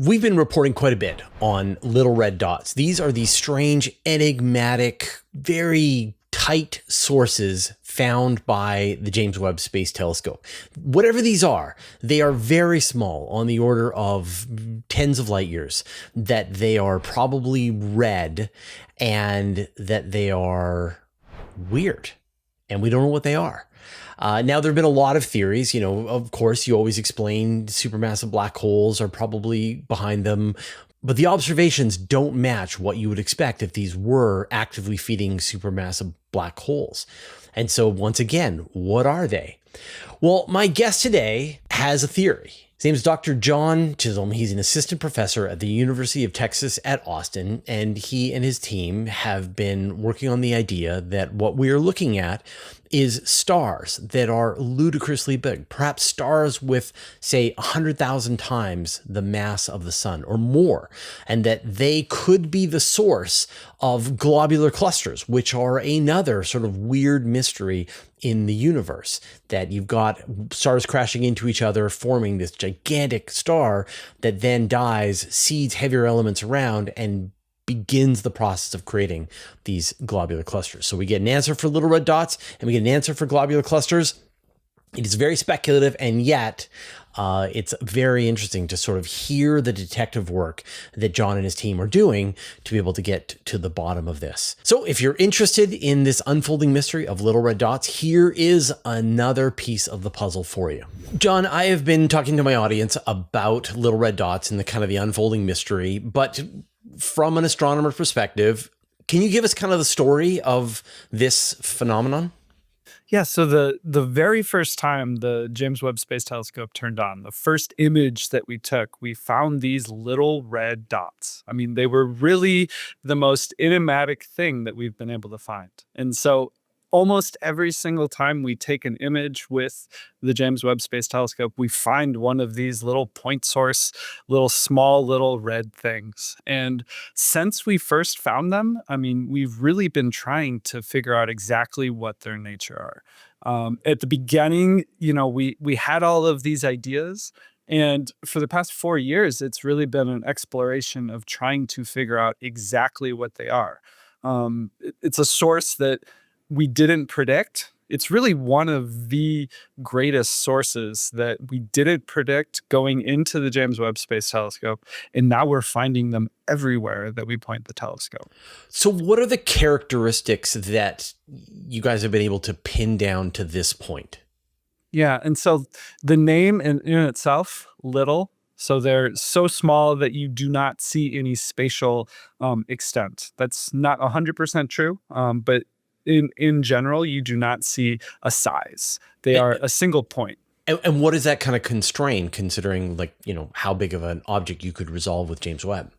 We've been reporting quite a bit on little red dots. These are these strange, enigmatic, very tight sources found by the James Webb Space Telescope. Whatever these are, they are very small, on the order of tens of light years, that they are probably red and that they are weird. And we don't know what they are. Now, there have been a lot of theories. You know, of course, you always explain supermassive black holes are probably behind them, but the observations don't match what you would expect if these were actively feeding supermassive black holes. And so, once again, what are they? Well, my guest today has a theory. His name is Dr. John Chisholm. He's an assistant professor at the University of Texas at Austin, and he and his team have been working on the idea that what we are looking at is stars that are ludicrously big, perhaps stars with, say, 100,000 times the mass of the sun or more, and that they could be the source of globular clusters, which are another sort of weird mystery in the universe, that you've got stars crashing into each other, forming this gigantic star that then dies, seeds heavier elements around, and begins the process of creating these globular clusters. So we get an answer for little red dots and we get an answer for globular clusters. It is very speculative, and yet it's very interesting to sort of hear the detective work that John and his team are doing to be able to get to the bottom of this. So if you're interested in this unfolding mystery of little red dots, here is another piece of the puzzle for you. John, I have been talking to my audience about little red dots and the kind of the unfolding mystery, but from an astronomer perspective, can you give us kind of the story of this phenomenon? Yeah, so the very first time the James Webb Space Telescope turned on, the first image that we took, we found these little red dots. I mean, they were really the most enigmatic thing that we've been able to find. And so almost every single time we take an image with the James Webb Space Telescope, we find one of these little point source, little red things. And since we first found them, I mean, we've really been trying to figure out exactly what their nature are. At the beginning, you know, we had all of these ideas. And for the past 4 years, it's really been an exploration of trying to figure out exactly what they are. It's a source that we didn't predict. It's really one of the greatest sources that we didn't predict going into the James Webb Space Telescope. And now we're finding them everywhere that we point the telescope. So what are the characteristics that you guys have been able to pin down to this point? Yeah, and so the name in itself, little, so they're so small that you do not see any spatial extent. That's not 100% true, but in general, you do not see a size. They are a single point. And what does that kind of constrain, considering, like, you know, how big of an object you could resolve with James Webb?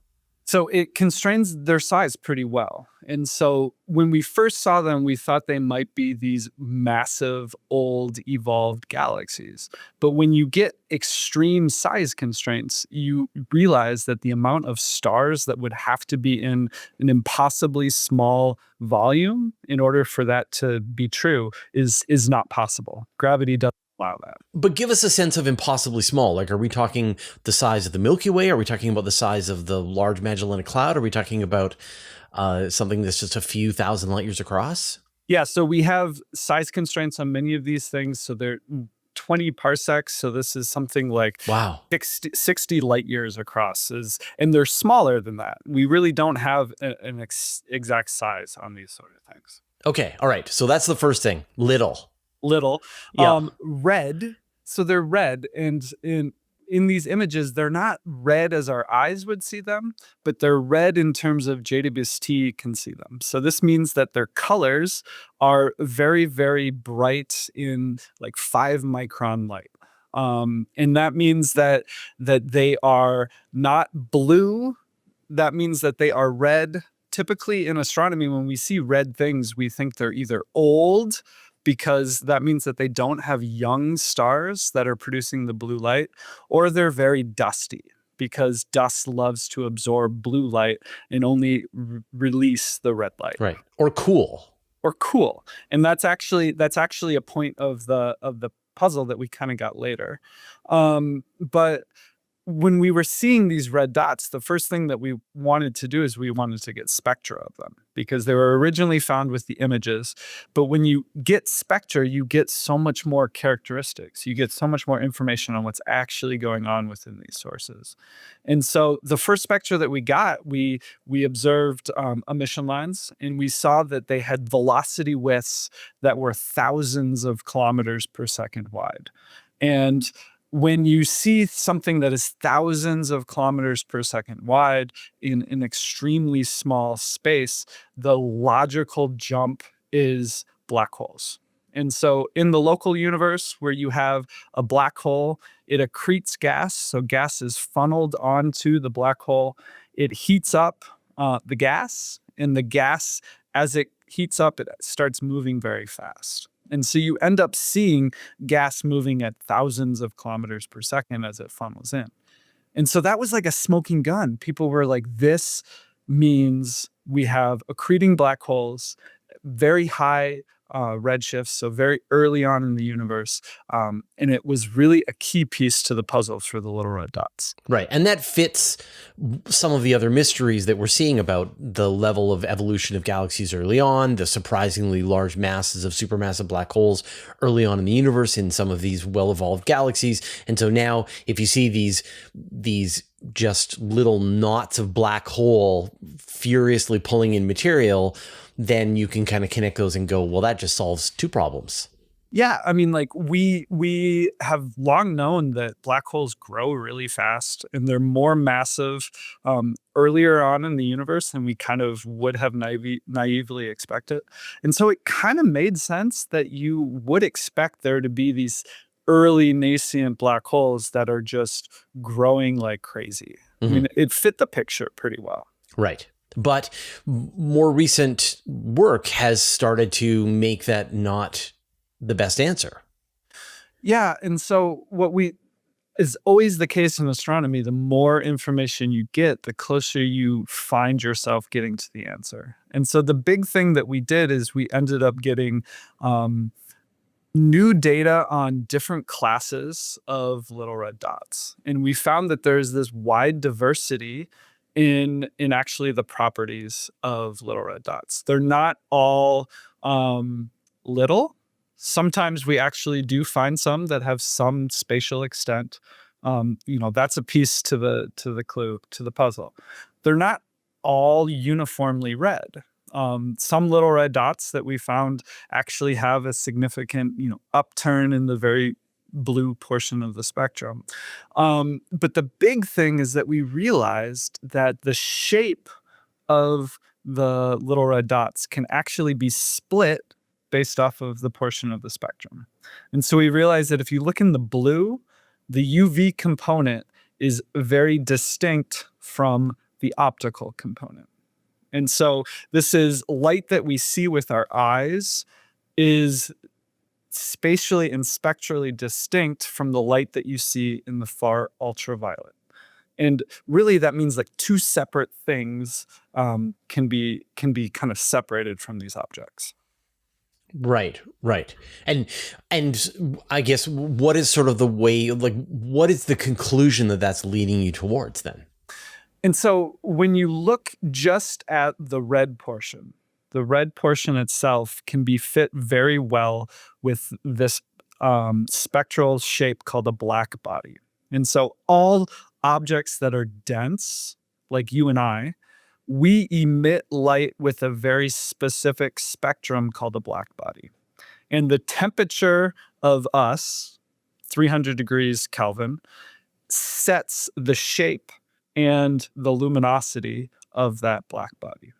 So it constrains their size pretty well. And so when we first saw them, we thought they might be these massive, old, evolved galaxies. But when you get extreme size constraints, you realize that the amount of stars that would have to be in an impossibly small volume in order for that to be true is not possible. Gravity doesn't allow that. But give us a sense of impossibly small. Like, are we talking the size of the Milky Way? Are we talking about the size of the Large Magellanic Cloud? Are we talking about something that's just a few thousand light years across? Yeah, so we have size constraints on many of these things. So they're 20 parsecs. So this is something like Wow. 60 light years across. And they're smaller than that. We really don't have an exact size on these sort of things. Okay, all right. So that's the first thing. Little. Yeah. Red. So they're red, and in these images, they're not red as our eyes would see them, but they're red in terms of JWST can see them. So this means that their colors are very, very bright in like 5 micron light. And that means that they are not blue. That means that they are red. Typically in astronomy, when we see red things, we think they're either old, because that means that they don't have young stars that are producing the blue light, or they're very dusty, because dust loves to absorb blue light and only release the red light. Right. Or cool. And that's actually a point of the puzzle that we kind of got later. But when we were seeing these red dots, the first thing that we wanted to do is we wanted to get spectra of them because they were originally found with the images. But when you get spectra, you get so much more characteristics. You get so much more information on what's actually going on within these sources. And so the first spectra that we got, we observed emission lines, and we saw that they had velocity widths that were thousands of kilometers per second wide. And when you see something that is thousands of kilometers per second wide in an extremely small space, the logical jump is black holes. And so in the local universe where you have a black hole, it accretes gas. So gas is funneled onto the black hole. It heats up the gas, and the gas, as it heats up, it starts moving very fast. And so you end up seeing gas moving at thousands of kilometers per second as it funnels in. And so that was like a smoking gun. People were like, this means we have accreting black holes, very high redshifts, so very early on in the universe. And it was really a key piece to the puzzle for the little red dots. Right. And that fits some of the other mysteries that we're seeing about the level of evolution of galaxies early on, the surprisingly large masses of supermassive black holes early on in the universe in some of these well-evolved galaxies. And so now if you see these just little knots of black hole furiously pulling in material, then you can kind of connect those and go, well, that just solves two problems. Yeah, I mean, like we have long known that black holes grow really fast, and they're more massive earlier on in the universe than we kind of would have naively expected. And so it kind of made sense that you would expect there to be these early nascent black holes that are just growing like crazy. I mean, it fit the picture pretty well. Right. But more recent work has started to make that not the best answer. Yeah. And so what is always the case in astronomy, the more information you get, the closer you find yourself getting to the answer. And so the big thing that we did is we ended up getting new data on different classes of little red dots. And we found that there's this wide diversity in actually the properties of little red dots. They're not all little. Sometimes we actually do find some that have some spatial extent. That's a piece to the clue, to the puzzle. They're not all uniformly red. Some little red dots that we found actually have a significant, upturn in the very blue portion of the spectrum. But the big thing is that we realized that the shape of the little red dots can actually be split based off of the portion of the spectrum. And so we realized that if you look in the blue, the UV component is very distinct from the optical component. And so this is light that we see with our eyes is spatially and spectrally distinct from the light that you see in the far ultraviolet. And really that means like two separate things can be kind of separated from these objects. Right. And I guess what is sort of the way, like, what is the conclusion that that's leading you towards then? And so when you look just at the red portion itself can be fit very well with this spectral shape called a black body. And so all objects that are dense, like you and I, we emit light with a very specific spectrum called a black body. And the temperature of us, 300 degrees Kelvin, sets the shape and the luminosity of that black body.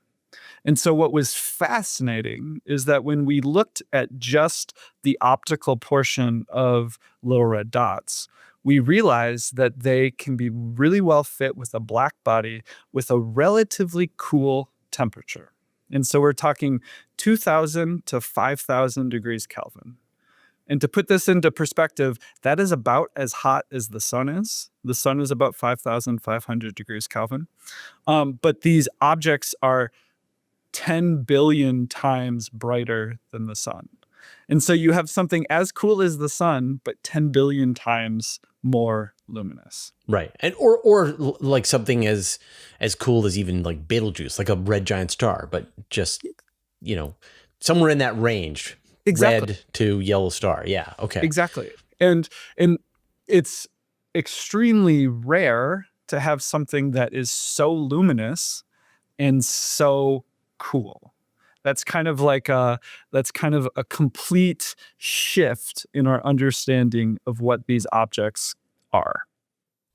And so what was fascinating is that when we looked at just the optical portion of little red dots, we realized that they can be really well fit with a black body with a relatively cool temperature. And so we're talking 2,000 to 5,000 degrees Kelvin. And to put this into perspective, that is about as hot as the sun is. The sun is about 5,500 degrees Kelvin. But these objects are 10 billion times brighter than the sun. And so you have something as cool as the sun, but 10 billion times more luminous. Right. And or like something as cool as even like Betelgeuse, like a red giant star, but just, you know, somewhere in that range, Exactly. red to yellow star. Yeah. Okay. Exactly. And it's extremely rare to have something that is so luminous and so cool. That's kind of a complete shift in our understanding of what these objects are.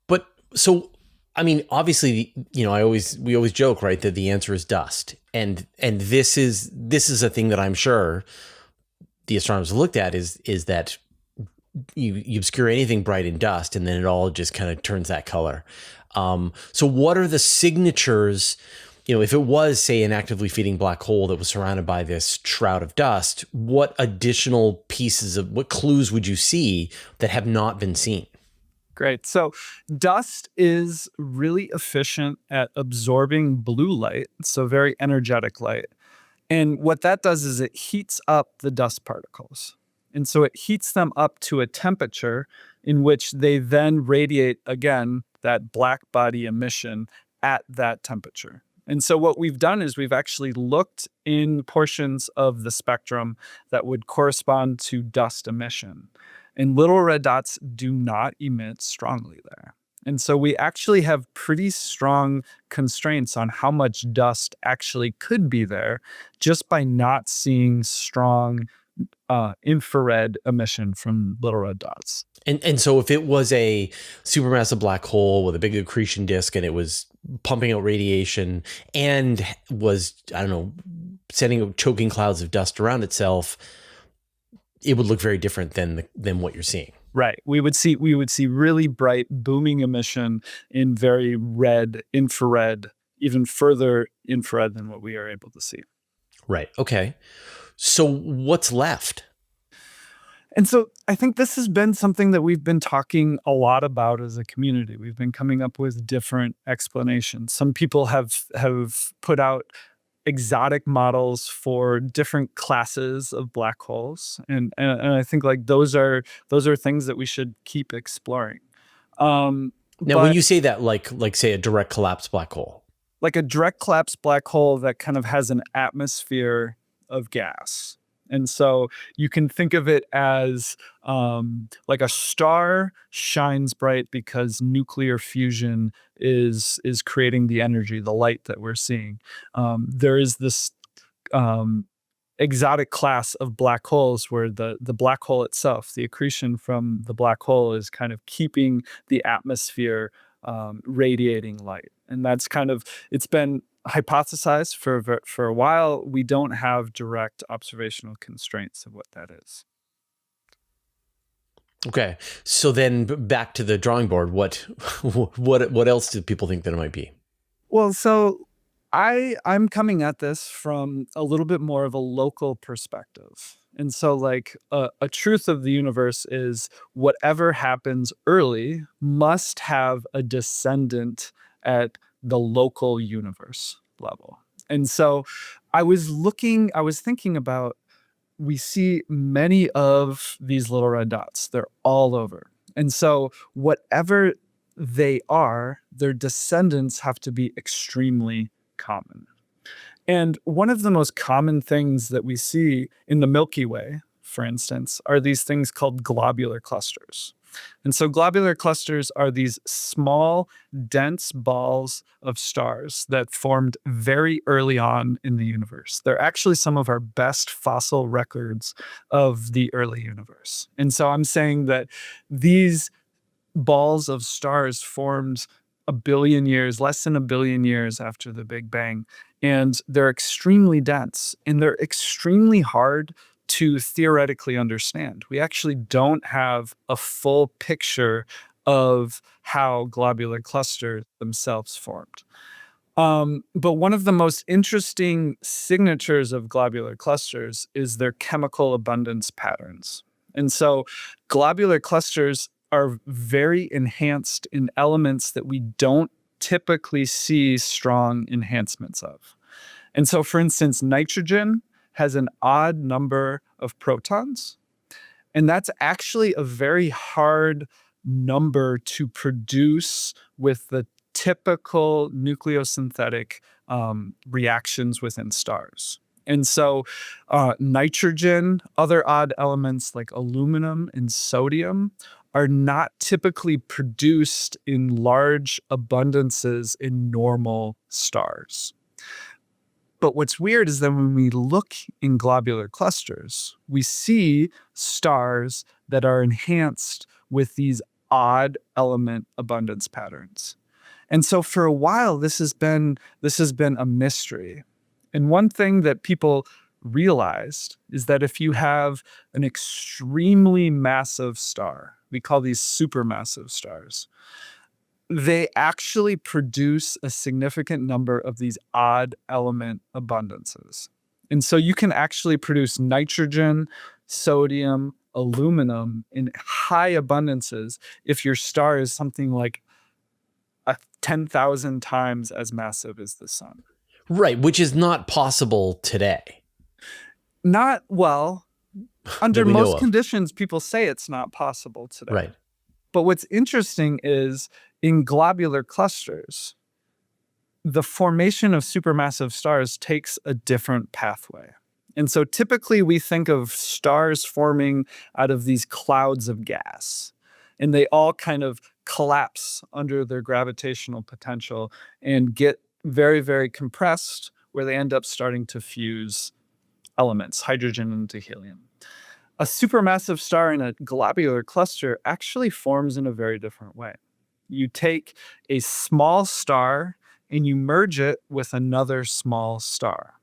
But so I mean, obviously, you know, we always joke, right, that the answer is dust. And this is a thing that I'm sure the astronomers looked at is that you obscure anything bright in dust and then it all just kind of turns that color. So what are the signatures, you know, if it was, say, an actively feeding black hole that was surrounded by this shroud of dust, what additional what clues would you see that have not been seen? Great. So dust is really efficient at absorbing blue light, so very energetic light. And what that does is it heats up the dust particles. And so it heats them up to a temperature in which they then radiate again that black body emission at that temperature. And so what we've done is we've actually looked in portions of the spectrum that would correspond to dust emission. And little red dots do not emit strongly there. And so we actually have pretty strong constraints on how much dust actually could be there just by not seeing strong infrared emission from little red dots. And so if it was a supermassive black hole with a big accretion disk and it was pumping out radiation and was, I don't know, sending choking clouds of dust around itself, it would look very different than what you're seeing. Right. We would see really bright booming emission in very red infrared, even further infrared than what we are able to see. Right. Okay. So what's left? And so I think this has been something that we've been talking a lot about as a community. We've been coming up with different explanations. Some people have put out exotic models for different classes of black holes, and I think like those are things that we should keep exploring. Now, when you say that, like say a direct collapse black hole, like a direct collapse black hole that kind of has an atmosphere of gas. And so you can think of it as like a star shines bright because nuclear fusion is creating the energy, the light that we're seeing. There is this exotic class of black holes where the black hole itself, the accretion from the black hole, is kind of keeping the atmosphere radiating light. And that's kind of, it's been hypothesized for a while. We don't have direct observational constraints of what that is. Okay, so then back to the drawing board. What else do people think that it might be? Well, so I'm coming at this from a little bit more of a local perspective. And so like a truth of the universe is whatever happens early must have a descendant at the local universe level. And so I was thinking about, we see many of these little red dots. They're all over. And so whatever they are, their descendants have to be extremely common. And one of the most common things that we see in the Milky Way, for instance, are these things called globular clusters. And so globular clusters are these small, dense balls of stars that formed very early on in the universe. They're actually some of our best fossil records of the early universe. And so I'm saying that these balls of stars formed a billion years, less than a billion years after the Big Bang. And they're extremely dense and they're extremely hard to theoretically understand. We actually don't have a full picture of how globular clusters themselves formed. But one of the most interesting signatures of globular clusters is their chemical abundance patterns. And so globular clusters are very enhanced in elements that we don't typically see strong enhancements of. And so, for instance, nitrogen has an odd number of protons. And that's actually a very hard number to produce with the typical nucleosynthetic reactions within stars. And so nitrogen, other odd elements like aluminum and sodium are not typically produced in large abundances in normal stars. But what's weird is that when we look in globular clusters, we see stars that are enhanced with these odd element abundance patterns. And so for a while, this has been a mystery. And one thing that people realized is that if you have an extremely massive star, we call these supermassive stars, they actually produce a significant number of these odd element abundances. And so you can actually produce nitrogen, sodium, aluminum in high abundances if your star is something like 10,000 times as massive as the sun. Right, which is not possible today. Not well. Under we know most of. conditions, people say it's not possible today. Right. But what's interesting is in globular clusters, the formation of supermassive stars takes a different pathway. And so typically we think of stars forming out of these clouds of gas, and they all kind of collapse under their gravitational potential and get very, very compressed, where they end up starting to fuse elements, hydrogen into helium. A supermassive star in a globular cluster actually forms in a very different way. You take a small star and you merge it with another small star.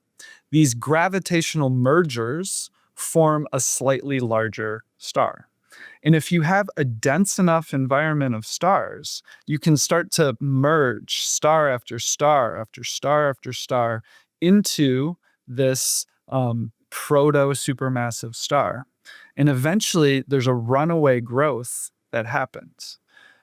These gravitational mergers form a slightly larger star. And if you have a dense enough environment of stars, you can start to merge star after star after star after star into this proto-supermassive star. And eventually, there's a runaway growth that happens.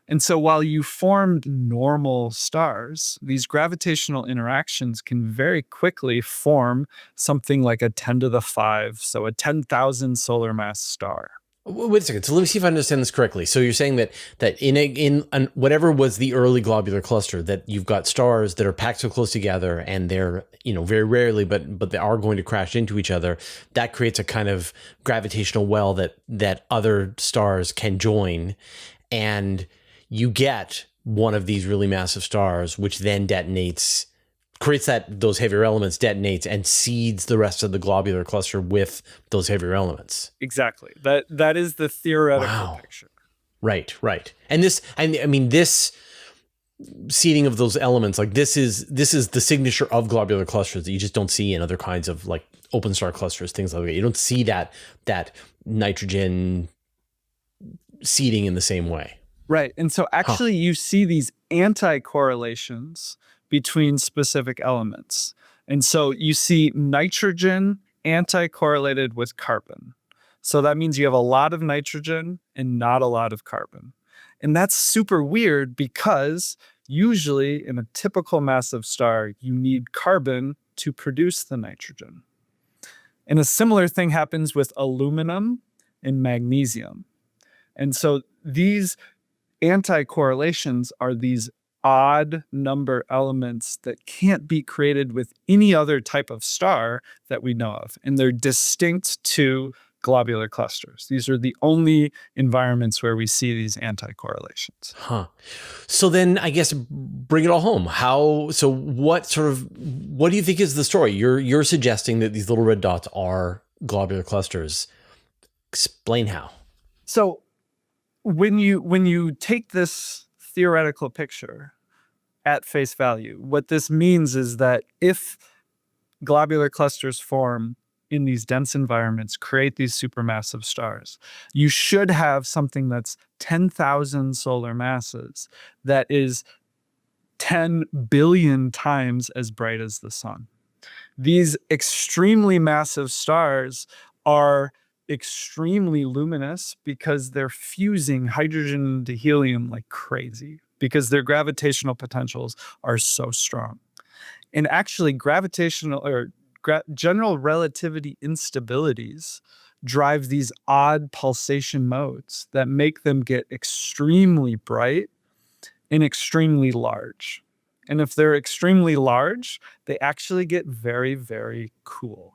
And so while you formed normal stars, these gravitational interactions can very quickly form something like a 10 to the 5, so a 10,000 solar mass star. Wait a second. So let me see if I understand this correctly. So you're saying that in whatever was the early globular cluster, that you've got stars that are packed so close together, and they're, very rarely, but they are going to crash into each other. That creates a kind of gravitational well that other stars can join, and you get one of these really massive stars, which then detonates, creates those heavier elements, detonates, and seeds the rest of the globular cluster with those heavier elements. Exactly. That is the theoretical picture. Right. And this seeding of those elements, like this is the signature of globular clusters that you just don't see in other kinds of like open star clusters, things like that. You don't see that nitrogen seeding in the same way. Right. And so actually you see these anti-correlations between specific elements. And so you see nitrogen anti-correlated with carbon. So that means you have a lot of nitrogen and not a lot of carbon. And that's super weird because usually in a typical massive star, you need carbon to produce the nitrogen. And a similar thing happens with aluminum and magnesium. And so these anti-correlations are these odd number elements that can't be created with any other type of star that we know of. And they're distinct to globular clusters. These are the only environments where we see these anti-correlations. So then I guess bring it all home. What do you think is the story? You're suggesting that these little red dots are globular clusters. Explain how. So when you take this theoretical picture at face value, what this means is that if globular clusters form in these dense environments, create these supermassive stars, you should have something that's 10,000 solar masses that is 10 billion times as bright as the sun. These extremely massive stars are extremely luminous because they're fusing hydrogen into helium like crazy, because their gravitational potentials are so strong. And actually gravitational or general relativity instabilities drive these odd pulsation modes that make them get extremely bright and extremely large. And if they're extremely large, they actually get very, very cool.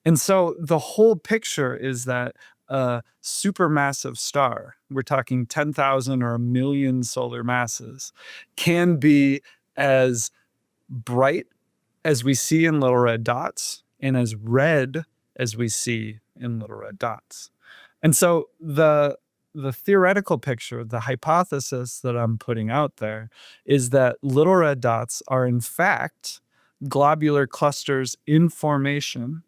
And so the whole picture is that a supermassive star, we're talking 10,000 or a million solar masses, can be as bright as we see in little red dots and as red as we see in little red dots. And so the theoretical picture, the hypothesis that I'm putting out there is that little red dots are in fact globular clusters in formation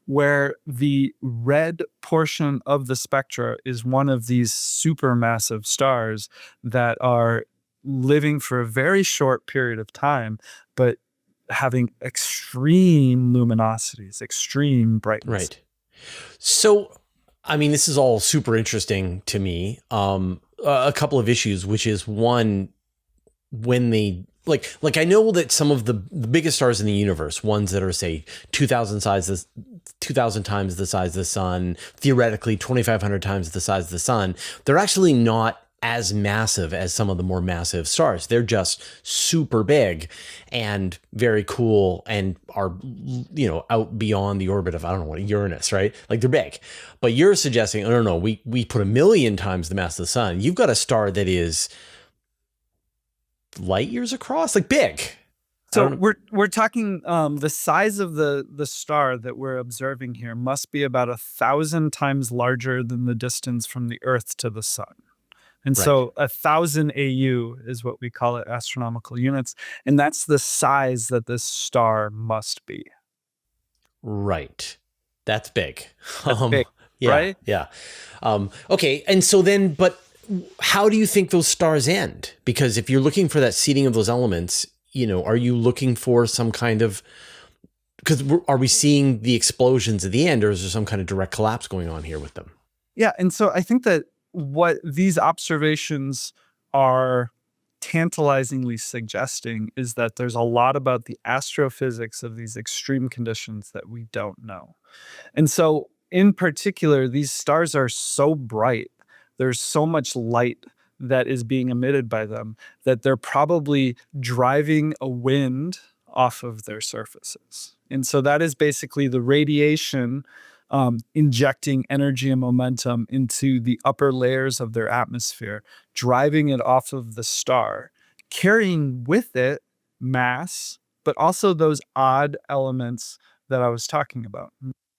where the red portion of the spectra is one of these supermassive stars that are living for a very short period of time, but having extreme luminosities, extreme brightness. Right. So, I mean, this is all super interesting to me. A couple of issues, which is one, when they like I know that some of the biggest stars in the universe, ones that are say 2,000 times the size of the sun, theoretically 2,500 times the size of the sun, they're actually not as massive as some of the more massive stars. They're just super big and very cool and are, you know, out beyond the orbit of, I don't know what, Uranus, right? Like they're big. But you're suggesting, I don't know, we put 1,000,000 times the mass of the sun. You've got a star that is light years across, like big. So we're talking the size of the star that we're observing here must be about 1,000 times larger than the distance from the Earth to the sun. And Right. so 1,000 AU is what we call it, astronomical units. And that's the size that this star must be. Right. That's big. That's big, Yeah, right? yeah. Okay. And so then, but how do you think those stars end? Because if you're looking for that seeding of those elements, you know, are you looking for some kind of, because are we seeing the explosions at the end, or is there some kind of direct collapse going on here with them? Yeah. And so I think that what these observations are tantalizingly suggesting is that there's a lot about the astrophysics of these extreme conditions that we don't know. And so, in particular, these stars are so bright, there's so much light that is being emitted by them that they're probably driving a wind off of their surfaces. And so that is basically the radiation injecting energy and momentum into the upper layers of their atmosphere, driving it off of the star, carrying with it mass, but also those odd elements that I was talking about,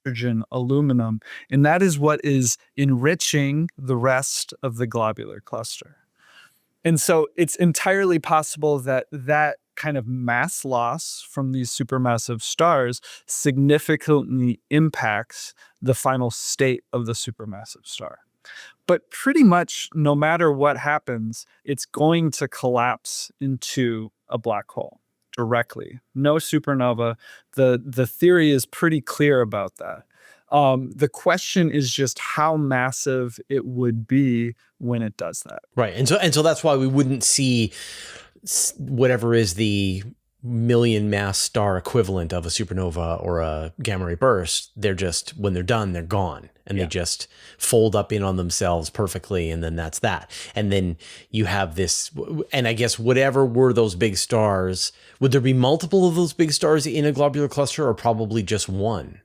nitrogen, aluminum. And that is what is enriching the rest of the globular cluster. And so it's entirely possible that that kind of mass loss from these supermassive stars significantly impacts the final state of the supermassive star. But pretty much no matter what happens, it's going to collapse into a black hole directly. No supernova. The theory is pretty clear about that. The question is just how massive it would be when it does that. Right. And so that's why we wouldn't see whatever is the million mass star equivalent of a supernova or a gamma ray burst. They're just, when they're done, they're gone, and they just fold up in on themselves perfectly. And then that's that. And then you have this, and I guess whatever were those big stars, would there be multiple of those big stars in a globular cluster, or probably just one?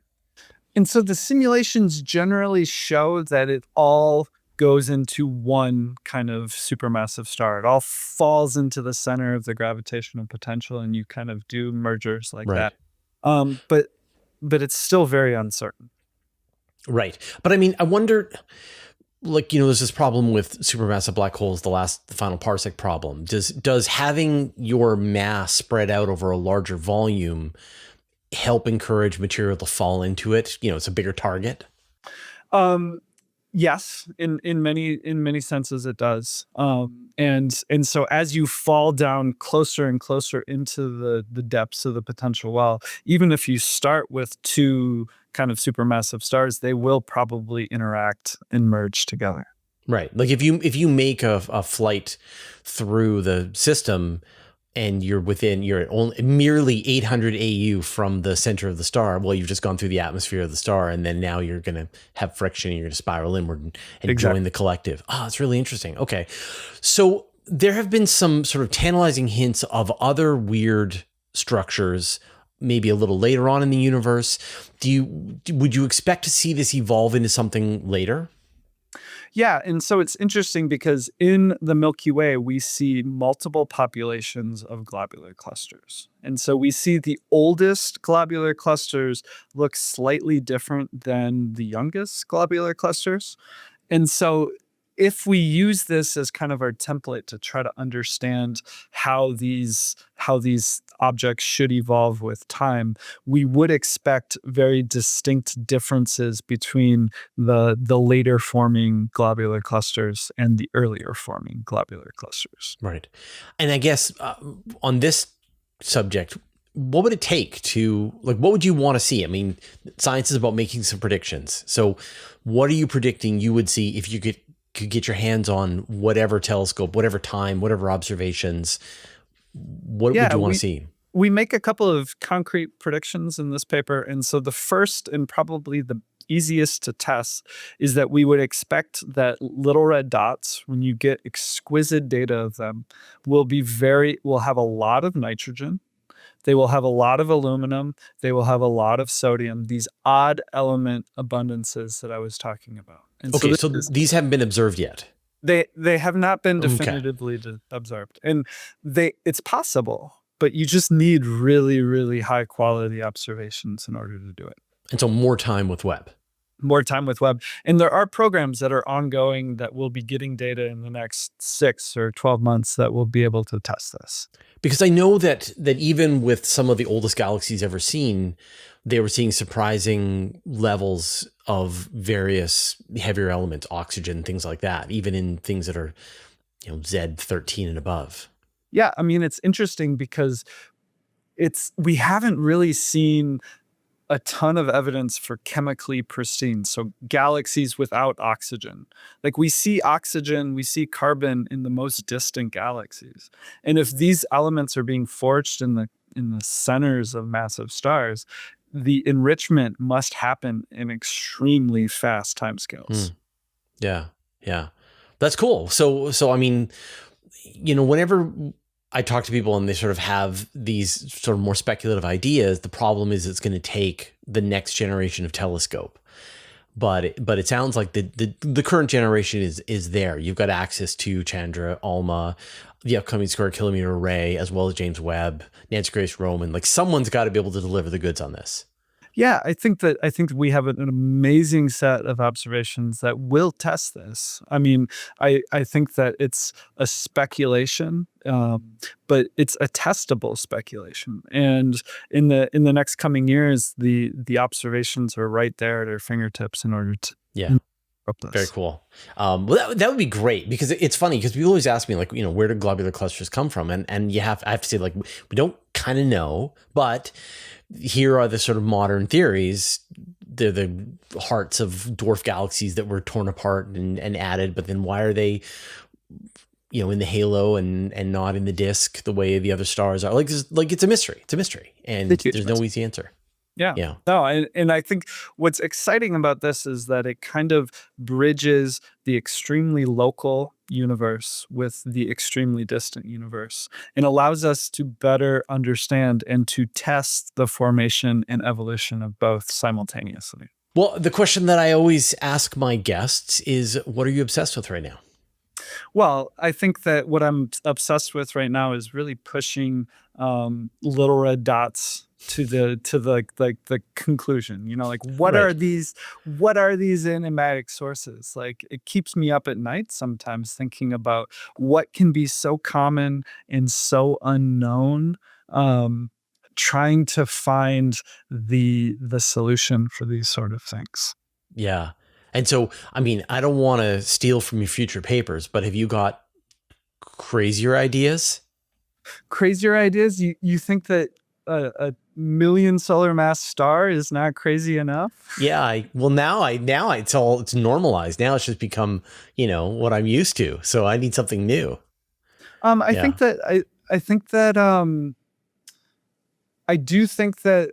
And so the simulations generally show that it all goes into one kind of supermassive star. It all falls into the center of the gravitational potential, and you kind of do mergers like that. But it's still very uncertain. Right. But I mean, I wonder, like, you know, there's this problem with supermassive black holes, the final parsec problem. Does having your mass spread out over a larger volume help encourage material to fall into it? You know, it's a bigger target. Yes, in many senses it does. And so as you fall down closer and closer into the depths of the potential well, even if you start with two kind of supermassive stars, they will probably interact and merge together. Right. Like if you make a flight through the system and you're at only merely 800 AU from the center of the star. Well, you've just gone through the atmosphere of the star, and then now you're going to have friction and you're going to spiral inward and join the collective. Oh, it's really interesting. Okay. So there have been some sort of tantalizing hints of other weird structures, maybe a little later on in the universe. Would you expect to see this evolve into something later? Yeah, and so it's interesting because in the Milky Way, we see multiple populations of globular clusters. And so we see the oldest globular clusters look slightly different than the youngest globular clusters. And so if we use this as kind of our template to try to understand how these objects should evolve with time, we would expect very distinct differences between the later forming globular clusters and the earlier forming globular clusters. Right. And I guess on this subject, what would it take to, like, what would you want to see? I mean, science is about making some predictions. So what are you predicting you would see if you could get your hands on whatever telescope, whatever time, whatever observations? What would you want to see? We make a couple of concrete predictions in this paper. And so the first and probably the easiest to test is that we would expect that little red dots, when you get exquisite data of them, will have a lot of nitrogen. They will have a lot of aluminum. They will have a lot of sodium, these odd element abundances that I was talking about. And okay, so these haven't been observed yet. They have not been definitively observed. And it's possible, but you just need really, really high quality observations in order to do it. And so more time with Webb. More time with Webb. And there are programs that are ongoing that will be getting data in the next 6 or 12 months that will be able to test this. Because I know that even with some of the oldest galaxies ever seen, they were seeing surprising levels of various heavier elements, oxygen, things like that, even in things that are, Z13 and above. Yeah, I mean, it's interesting because we haven't really seen a ton of evidence for chemically pristine. So galaxies without oxygen. Like we see oxygen, we see carbon in the most distant galaxies. And if these elements are being forged in the centers of massive stars, the enrichment must happen in extremely fast timescales. Yeah. That's cool. So I mean, whenever I talk to people and they sort of have these sort of more speculative ideas, the problem is it's going to take the next generation of telescope. But it sounds like the current generation is there. You've got access to Chandra, ALMA, the upcoming Square Kilometer Array, as well as James Webb, Nancy Grace Roman. Like someone's got to be able to deliver the goods on this. Yeah, I think we have an amazing set of observations that will test this. I mean, I think that it's a speculation, but it's a testable speculation. And in the next coming years, the observations are right there at our fingertips in order to this. Very cool. Well, that would be great, because it's funny because people always ask me, like, where do globular clusters come from? And I have to say, like, we don't kind of know, but here are the sort of modern theories. They're the hearts of dwarf galaxies that were torn apart and added, but then why are they, in the halo and not in the disk the way the other stars are? Like it's a mystery. It's a mystery. And there's no easy answer. Yeah. No, and I think what's exciting about this is that it kind of bridges the extremely local universe with the extremely distant universe and allows us to better understand and to test the formation and evolution of both simultaneously. Well, the question that I always ask my guests is, what are you obsessed with right now? Well, I think that what I'm obsessed with right now is really pushing little red dots to the conclusion. What are these enigmatic sources? Like, it keeps me up at night sometimes thinking about what can be so common and so unknown, trying to find the solution for these sort of things. Yeah. And so, I mean, I don't want to steal from your future papers, but have you got crazier ideas? Crazier ideas? You think that a million solar mass star is not crazy enough? Yeah. Now it's normalized. Now it's just become, what I'm used to. So I need something new. I think that I think that I do think that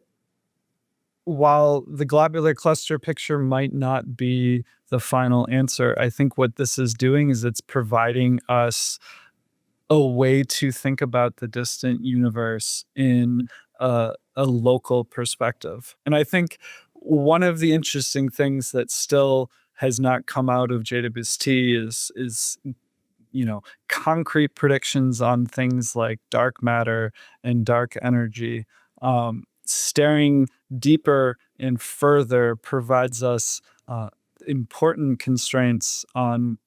while the globular cluster picture might not be the final answer, I think what this is doing is it's providing us a way to think about the distant universe in a local perspective. And I think one of the interesting things that still has not come out of JWST is concrete predictions on things like dark matter and dark energy. Staring deeper and further provides us important constraints on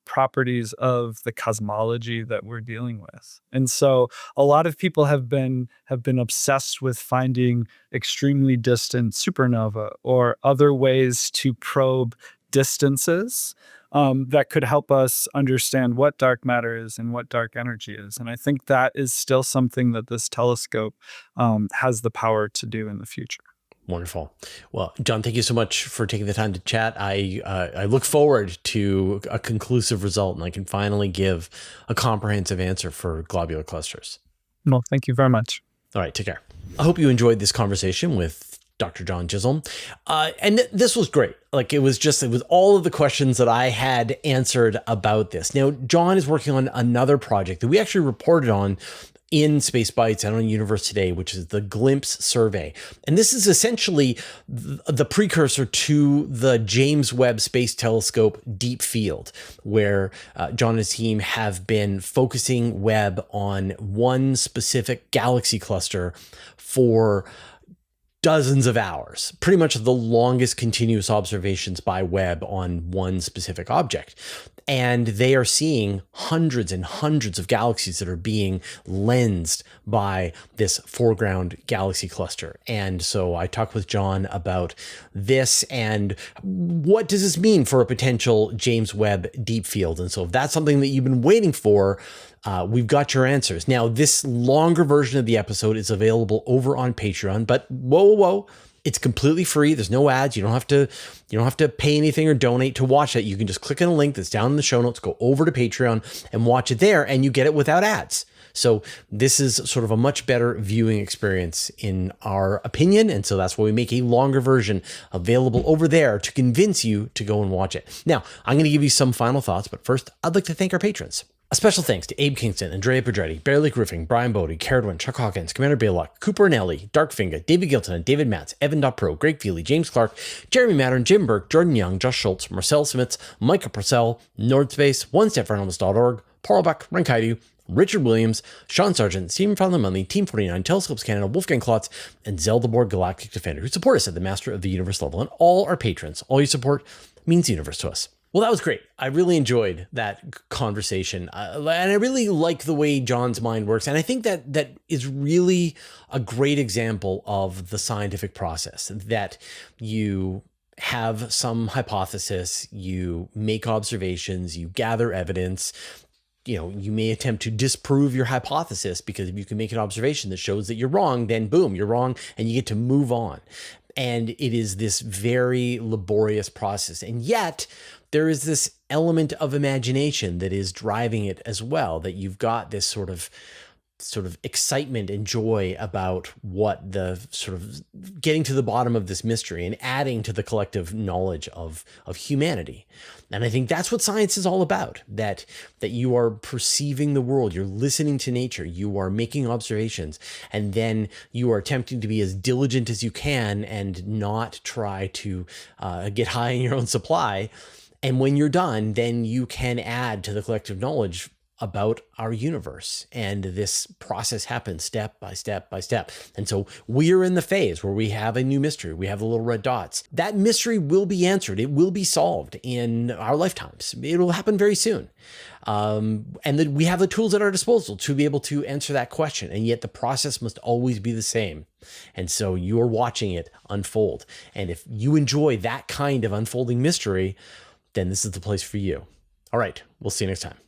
properties of the cosmology that we're dealing with. And so a lot of people have been obsessed with finding extremely distant supernova or other ways to probe distances that could help us understand what dark matter is and what dark energy is. And I think that is still something that this telescope has the power to do in the future. Wonderful. Well, John, thank you so much for taking the time to chat. I look forward to a conclusive result, and I can finally give a comprehensive answer for globular clusters. Well, thank you very much. All right, take care. I hope you enjoyed this conversation with Dr. John Chisholm. And this was great. Like it was all of the questions that I had answered about this. Now, John is working on another project that we actually reported on in Space Bites and on Universe Today, which is the Glimpse survey. And this is essentially the precursor to the James Webb Space Telescope Deep Field, where John and his team have been focusing Webb on one specific galaxy cluster for dozens of hours, pretty much the longest continuous observations by Webb on one specific object. And they are seeing hundreds and hundreds of galaxies that are being lensed by this foreground galaxy cluster. And so I talked with John about this and what does this mean for a potential James Webb Deep Field. And so if that's something that you've been waiting for, we've got your answers. Now, this longer version of the episode is available over on Patreon, but whoa. It's completely free. There's no ads. You don't have to pay anything or donate to watch that. You can just click on a link that's down in the show notes, go over to Patreon and watch it there, and you get it without ads. So this is sort of a much better viewing experience in our opinion. And so that's why we make a longer version available over there to convince you to go and watch it. Now, I'm going to give you some final thoughts, but first I'd like to thank our patrons. A special thanks to Abe Kingston, Andrea Pedretti, Bear Lake Roofing, Brian Bodie, Caradwin, Chuck Hawkins, Commander Baylock, Cooper Nelly, Darkfinger, David Gilton, David Matz, Evan.pro, Greg Feely, James Clark, Jeremy Mattern, Jim Burke, Jordan Young, Josh Schultz, Marcel Smits, Micah Purcell, Nordspace, OneStepForAnimus.org, Paul Buck, Rankaidu, Richard Williams, Sean Sargent, Stephen Fowler-Munley, Team 49, Telescopes Canada, Wolfgang Klotz, and Zelda Borg Galactic Defender, who support us at the Master of the Universe level. And all our patrons, all your support means the universe to us. Well, that was great. I really enjoyed that conversation. And I really like the way John's mind works. And I think that is really a great example of the scientific process, that you have some hypothesis, you make observations, you gather evidence. You may attempt to disprove your hypothesis, because if you can make an observation that shows that you're wrong, then boom, you're wrong, and you get to move on. And it is this very laborious process. And yet there is this element of imagination that is driving it as well, that you've got this sort of excitement and joy about what the sort of getting to the bottom of this mystery and adding to the collective knowledge of humanity. And I think that's what science is all about, that you are perceiving the world, you're listening to nature, you are making observations, and then you are attempting to be as diligent as you can and not try to get high in your own supply. And when you're done, then you can add to the collective knowledge about our universe. And this process happens step by step by step. And so we're in the phase where we have a new mystery. We have the little red dots. That mystery will be answered. It will be solved in our lifetimes. It will happen very soon. And that we have the tools at our disposal to be able to answer that question. And yet the process must always be the same. And so you're watching it unfold. And if you enjoy that kind of unfolding mystery, then this is the place for you. All right, we'll see you next time.